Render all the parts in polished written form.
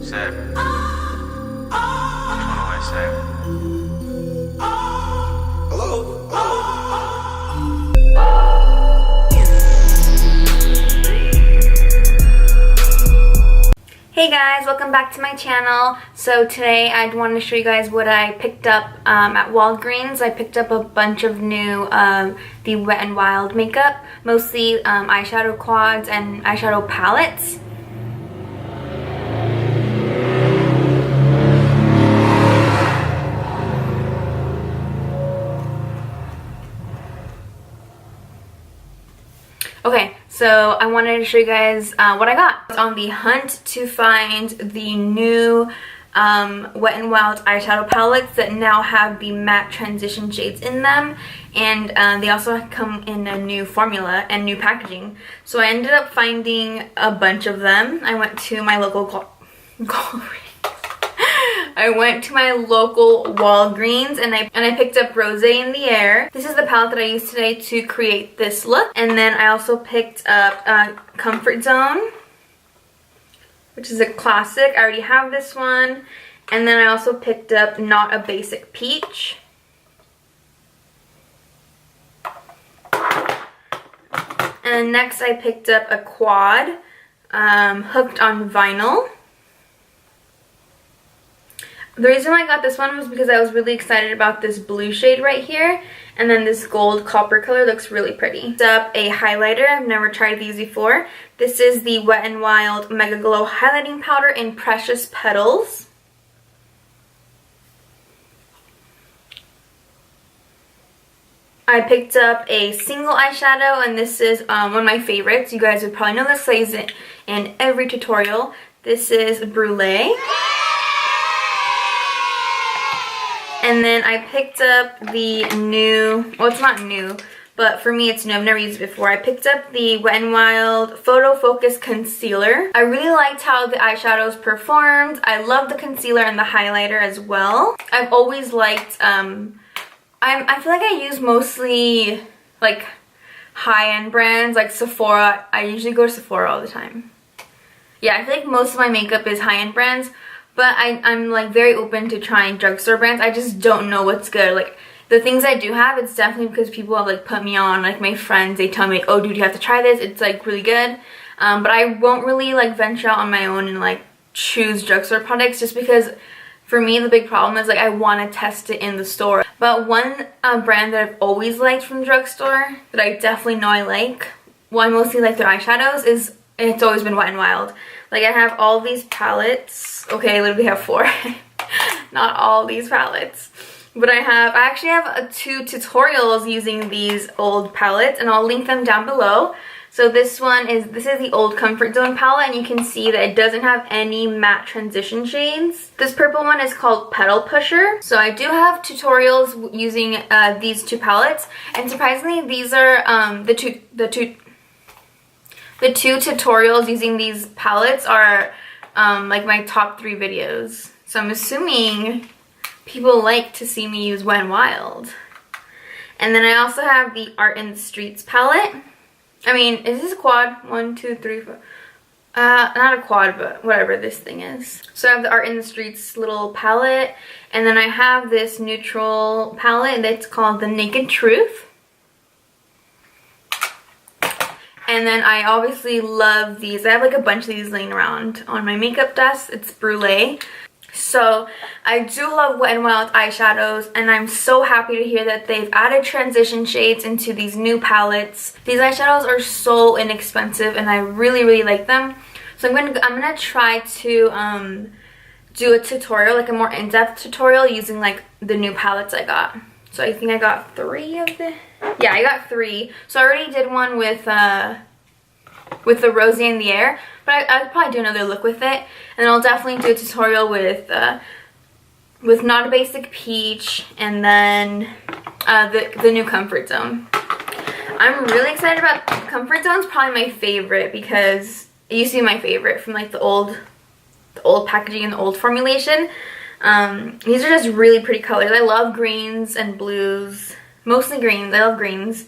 Sip. Which one do I say? Hello? Hey guys, welcome back to my channel. So today I wanted to show you guys what I picked up at Walgreens. I picked up a bunch of new the Wet N Wild makeup, mostly eyeshadow quads and eyeshadow palettes. Okay, so I wanted to show you guys what I got. I was on the hunt to find the new Wet n Wild eyeshadow palettes that now have the matte transition shades in them, and they also come in a new formula and new packaging. So I ended up finding a bunch of them. I went to my local Walgreens and I picked up Rose in the Air. This is the palette that I used today to create this look. And then I also picked up Comfort Zone, which is a classic. I already have this one. And then I also picked up Not a Basic Peach. And next I picked up a quad, Hooked on Vinyl. The reason why I got this one was because I was really excited about this blue shade right here, and then this gold copper color looks really pretty. Next up, a highlighter. I've never tried these before. This is the Wet n Wild Mega Glow Highlighting Powder in Precious Petals. I picked up a single eyeshadow, and this is one of my favorites. You guys would probably know this. I use it in every tutorial. This is Brulee. And then I picked up the new, well, it's not new, but for me it's new. I've never used it before. I picked up the Wet n Wild Photo Focus Concealer. I really liked how the eyeshadows performed. I love the concealer and the highlighter as well. I've always liked, I feel like I use mostly like high-end brands like Sephora. I usually go to Sephora all the time. Yeah, I feel like most of my makeup is high-end brands. But I'm like very open to trying drugstore brands. I just don't know what's good. Like the things I do have, it's definitely because people have like put me on. Like my friends, they tell me like, oh dude, you have to try this. It's like really good. But I won't really like venture out on my own and like choose drugstore products, just because for me the big problem is like I want to test it in the store. But one brand that I've always liked from the drugstore that I definitely know I like, well I mostly like their eyeshadows, is it's always been Wet n Wild. Like I have all these palettes. Okay, I literally have 4. Not all these palettes. But I actually have 2 tutorials using these old palettes, and I'll link them down below. So this is the old Comfort Zone palette, and you can see that it doesn't have any matte transition shades. This purple one is called Petal Pusher. So I do have tutorials using these 2 palettes, and surprisingly these are the two tutorials using these palettes are like my top 3 videos. So I'm assuming people like to see me use Wet n Wild. And then I also have the Art in the Streets palette. I mean, is this a quad? 1, 2, 3, 4. Not a quad, but whatever this thing is. So I have the Art in the Streets little palette. And then I have this neutral palette that's called The Naked Truth. And then I obviously love these. I have like a bunch of these laying around on my makeup desk. It's Brulee. So I do love Wet n Wild eyeshadows, and I'm so happy to hear that they've added transition shades into these new palettes. These eyeshadows are so inexpensive, and I really, really like them. So I'm gonna try to do a tutorial, like a more in-depth tutorial using like the new palettes I got. So I think I got 3 of them. Yeah, I got 3. So I already did one with the Rose in the Air, but I'll probably do another look with it. And I'll definitely do a tutorial with Not a Basic Peach, and then the new Comfort Zone. I'm really excited about Comfort Zone. It's probably my favorite because it used to be my favorite from like the old packaging and the old formulation. These are just really pretty colors. I love greens and blues. Mostly greens. I love greens.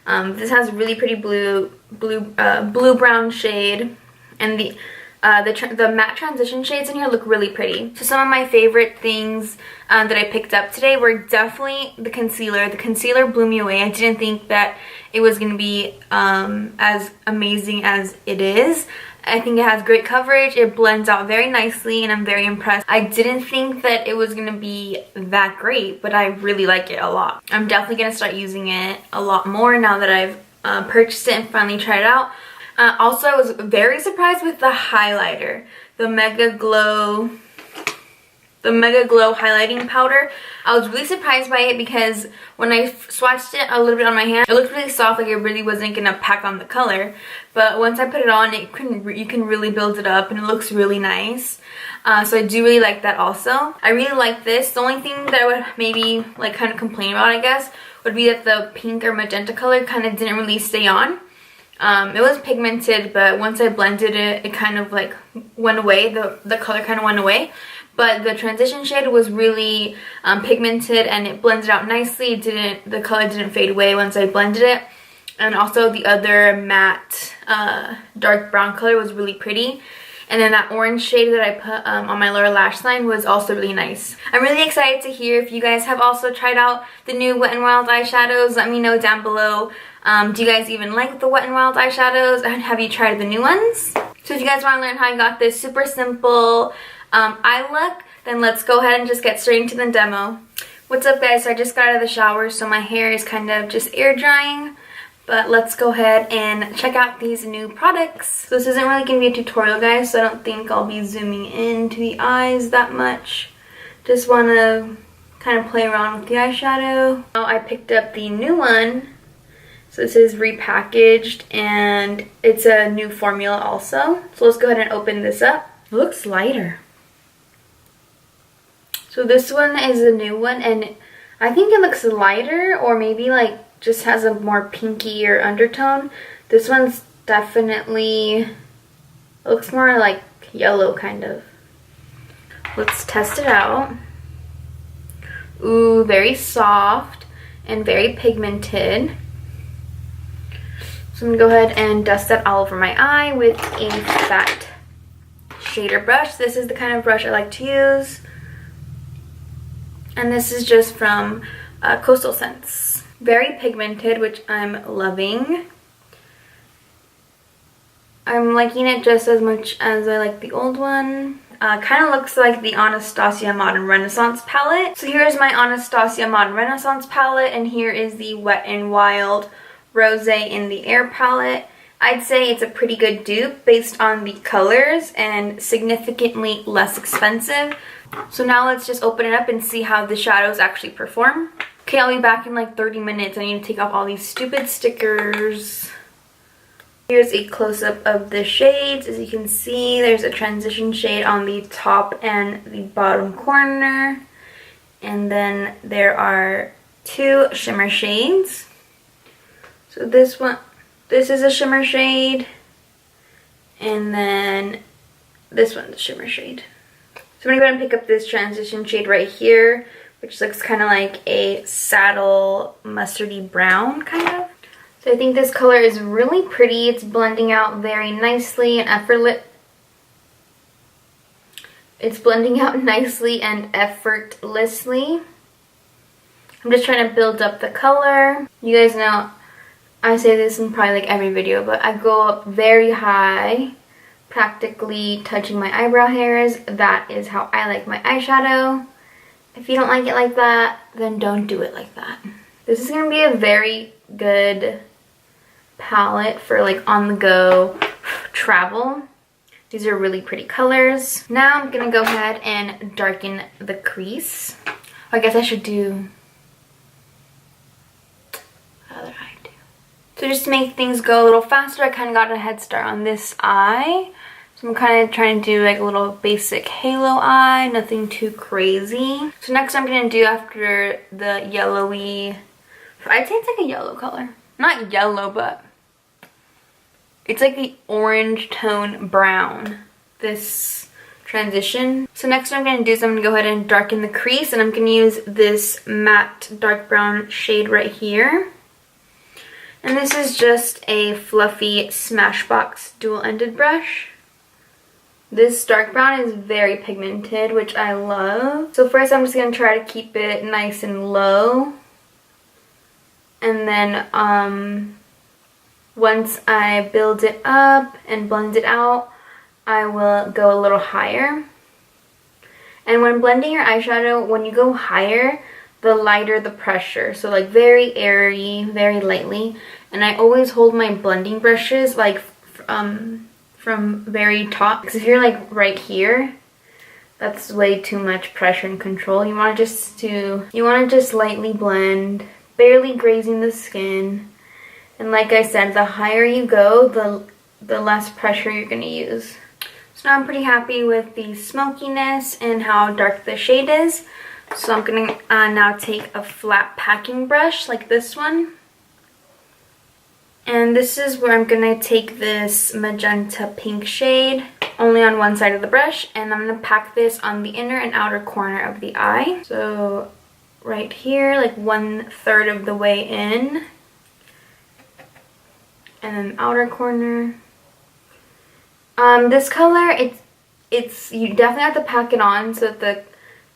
This has a really pretty blue brown shade, and The matte transition shades in here look really pretty. So some of my favorite things that I picked up today were definitely the concealer. The concealer blew me away. I didn't think that it was going to be as amazing as it is. I think it has great coverage. It blends out very nicely and I'm very impressed. I didn't think that it was going to be that great, but I really like it a lot. I'm definitely going to start using it a lot more now that I've purchased it and finally tried it out. Also, I was very surprised with the highlighter, the Mega Glow highlighting powder. I was really surprised by it because when I swatched it a little bit on my hand, it looked really soft, like it really wasn't gonna pack on the color. But once I put it on, you can really build it up and it looks really nice. So I do really like that also. I really like this. The only thing that I would maybe like kind of complain about, I guess, would be that the pink or magenta color kind of didn't really stay on. It was pigmented, but once I blended it, it kind of like went away. The color kind of went away. But the transition shade was really pigmented and it blended out nicely. The color didn't fade away once I blended it. And also the other matte dark brown color was really pretty. And then that orange shade that I put on my lower lash line was also really nice. I'm really excited to hear if you guys have also tried out the new Wet n Wild eyeshadows. Let me know down below. Do you guys even like the Wet n Wild eyeshadows? And have you tried the new ones? So if you guys want to learn how I got this super simple eye look, then let's go ahead and just get straight into the demo. What's up, guys? So I just got out of the shower, so my hair is kind of just air drying. But let's go ahead and check out these new products. So this isn't really going to be a tutorial, guys, so I don't think I'll be zooming into the eyes that much. Just want to kind of play around with the eyeshadow. Now I picked up the new one. So this is repackaged and it's a new formula also. So let's go ahead and open this up. It looks lighter. So this one is a new one and I think it looks lighter, or maybe like just has a more pinkier undertone. This one's definitely, it looks more like yellow kind of. Let's test it out. Ooh, very soft and very pigmented. So I'm gonna go ahead and dust that all over my eye with a fat shader brush. This is the kind of brush I like to use. And this is just from Coastal Scents. Very pigmented, which I'm loving. I'm liking it just as much as I like the old one. Kind of looks like the Anastasia Modern Renaissance palette. So here's my Anastasia Modern Renaissance palette, and here is the Wet n Wild Rosé in the Air palette. I'd say it's a pretty good dupe based on the colors and significantly less expensive. So now let's just open it up and see how the shadows actually perform. Okay, I'll be back in like 30 minutes. I need to take off all these stupid stickers. Here's a close-up of the shades. As you can see, there's a transition shade on the top and the bottom corner. And then there are two shimmer shades. So this is a shimmer shade. And then this one's a shimmer shade. So I'm going to go ahead and pick up this transition shade right here, which looks kind of like a saddle mustardy brown kind of. So I think this color is really pretty. It's blending out very nicely and effortlessly. It's blending out nicely and effortlessly. I'm just trying to build up the color. You guys know I say this in probably like every video, but I go up very high, practically touching my eyebrow hairs. That is how I like my eyeshadow. If you don't like it like that, then don't do it like that. This is going to be a very good palette for like on the go travel. These are really pretty colors. Now I'm going to go ahead and darken the crease. I guess I should do the other eye too. So just to make things go a little faster, I kind of got a head start on this eye. So I'm kind of trying to do like a little basic halo eye, nothing too crazy. So next I'm going to do, after the yellowy, I'd say it's like a yellow color. Not yellow, but it's like the orange tone brown, this transition. So next what I'm going to do is I'm going to go ahead and darken the crease, and I'm going to use this matte dark brown shade right here. And this is just a fluffy Smashbox dual-ended brush. This dark brown is very pigmented, which I love. So first I'm just going to try to keep it nice and low. And then once I build it up and blend it out, I will go a little higher. And when blending your eyeshadow, when you go higher, the lighter the pressure. So like very airy, very lightly. And I always hold my blending brushes like from very top. Because if you're like right here, that's way too much pressure and control. You want to just lightly blend, barely grazing the skin. And like I said, the higher you go, the less pressure you're going to use. So now I'm pretty happy with the smokiness and how dark the shade is. So I'm going to now take a flat packing brush like this one. And this is where I'm going to take this magenta pink shade only on one side of the brush. And I'm going to pack this on the inner and outer corner of the eye. So right here, like 1/3 of the way in. And then outer corner. This color, it's you definitely have to pack it on so that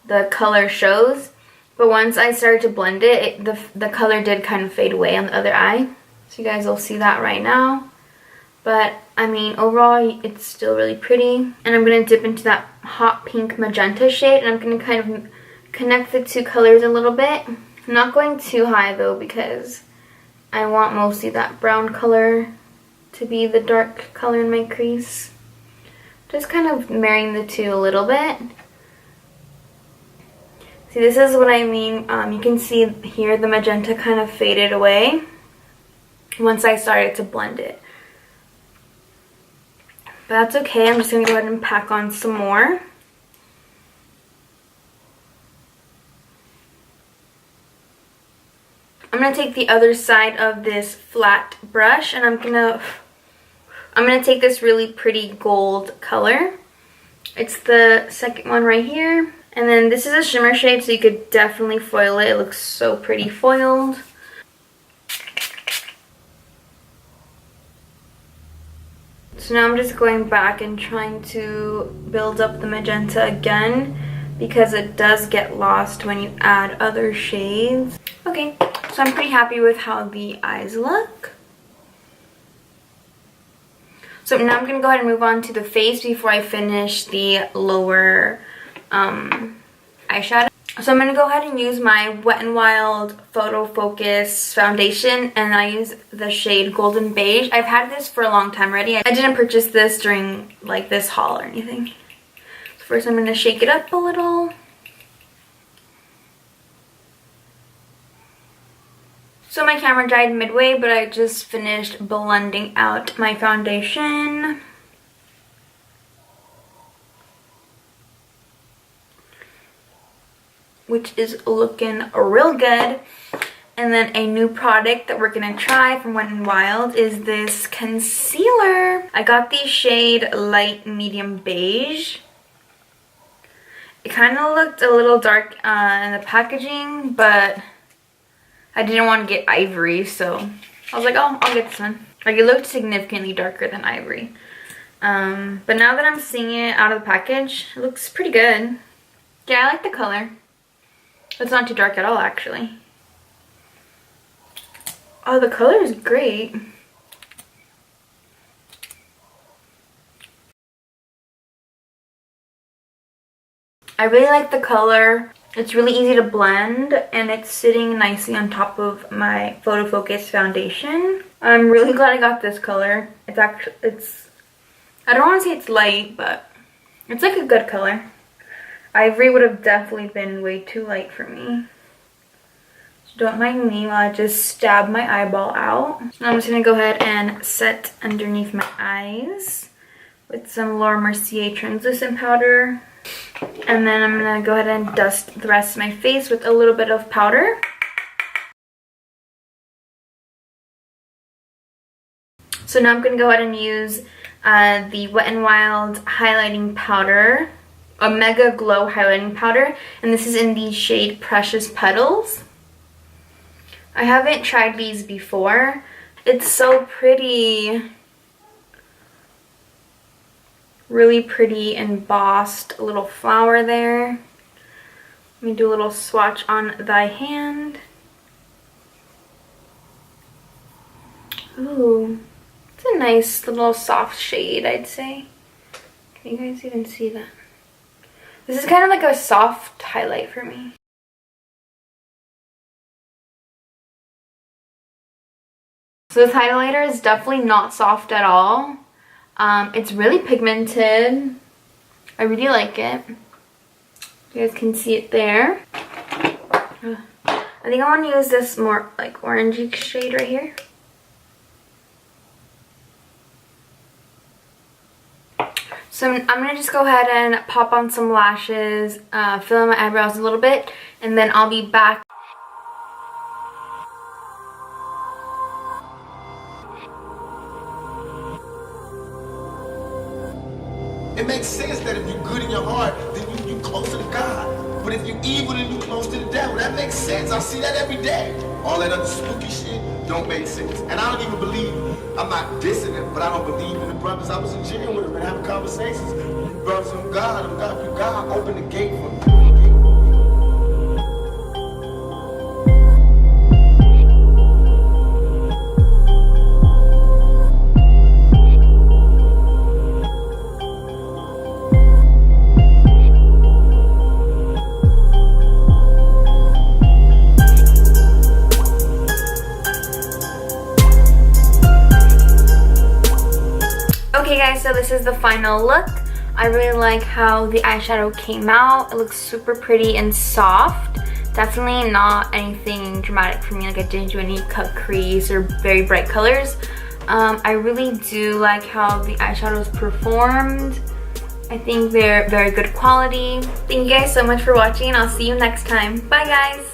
the color shows. But once I started to blend it, the color did kind of fade away on the other eye. So you guys will see that right now. But I mean, overall, it's still really pretty. And I'm going to dip into that hot pink magenta shade. And I'm going to kind of connect the two colors a little bit. I'm not going too high though, because I want mostly that brown color to be the dark color in my crease. Just kind of marrying the two a little bit. See, this is what I mean. You can see here the magenta kind of faded away once I started to blend it. But that's okay. I'm just going to go ahead and pack on some more. I'm going to take the other side of this flat brush and I'm going to take this really pretty gold color. It's the second one right here. And then this is a shimmer shade, so you could definitely foil it. It looks so pretty foiled. So now I'm just going back and trying to build up the magenta again, because it does get lost when you add other shades. Okay, so I'm pretty happy with how the eyes look. So now I'm going to go ahead and move on to the face before I finish the lower eyeshadow. So I'm going to go ahead and use my Wet n Wild Photo Focus foundation, and I use the shade Golden Beige. I've had this for a long time already. I didn't purchase this during like this haul or anything. So first I'm going to shake it up a little. So my camera died midway, but I just finished blending out my foundation. Which is looking real good. And then a new product that we're going to try from Wet n Wild is this concealer. I got the shade Light Medium Beige. It kind of looked a little dark in the packaging, but I didn't want to get ivory, so I was like, oh, I'll get this one. Like, it looked significantly darker than ivory. But now that I'm seeing it out of the package, it looks pretty good. Yeah, I like the color. It's not too dark at all, actually. Oh, the color is great. I really like the color. It's really easy to blend, and it's sitting nicely on top of my Photo Focus foundation. I'm really glad I got this color. It's I don't want to say it's light, but it's like a good color. Ivory would have definitely been way too light for me. So don't mind me while I just stab my eyeball out. So I'm just going to go ahead and set underneath my eyes with some Laura Mercier translucent powder. And then I'm going to go ahead and dust the rest of my face with a little bit of powder. So now I'm going to go ahead and use the Wet n Wild highlighting powder, a Mega Glow highlighting powder, and this is in the shade Precious Petals. I haven't tried these before. It's so pretty. Really pretty embossed little flower there. Let me do a little swatch on thy hand. Ooh, it's a nice little soft shade, I'd say. Can you guys even see that? This is kind of like a soft highlight for me. So this highlighter is definitely not soft at all. It's really pigmented. I really like it. You guys can see it there. I think I want to use this more like orangey shade right here. So I'm going to just go ahead and pop on some lashes, fill in my eyebrows a little bit, and then I'll be back. It makes sense that if you're good in your heart, then you're closer to God. But if you're evil, then you're close to the devil. That makes sense. I see that every day. All that other spooky shit don't make sense. And I don't even believe, I'm not dissing it, but I don't believe in the brothers. I was in jail with them and having conversations. You brothers from God, God opened the gate for me. Okay guys, so this is the final look. I really like how the eyeshadow came out. It looks super pretty and soft. Definitely not anything dramatic for me, like I didn't do any cut crease or very bright colors. I really do like how the eyeshadows performed. I think they're very good quality. Thank you guys so much for watching and I'll see you next time. Bye guys!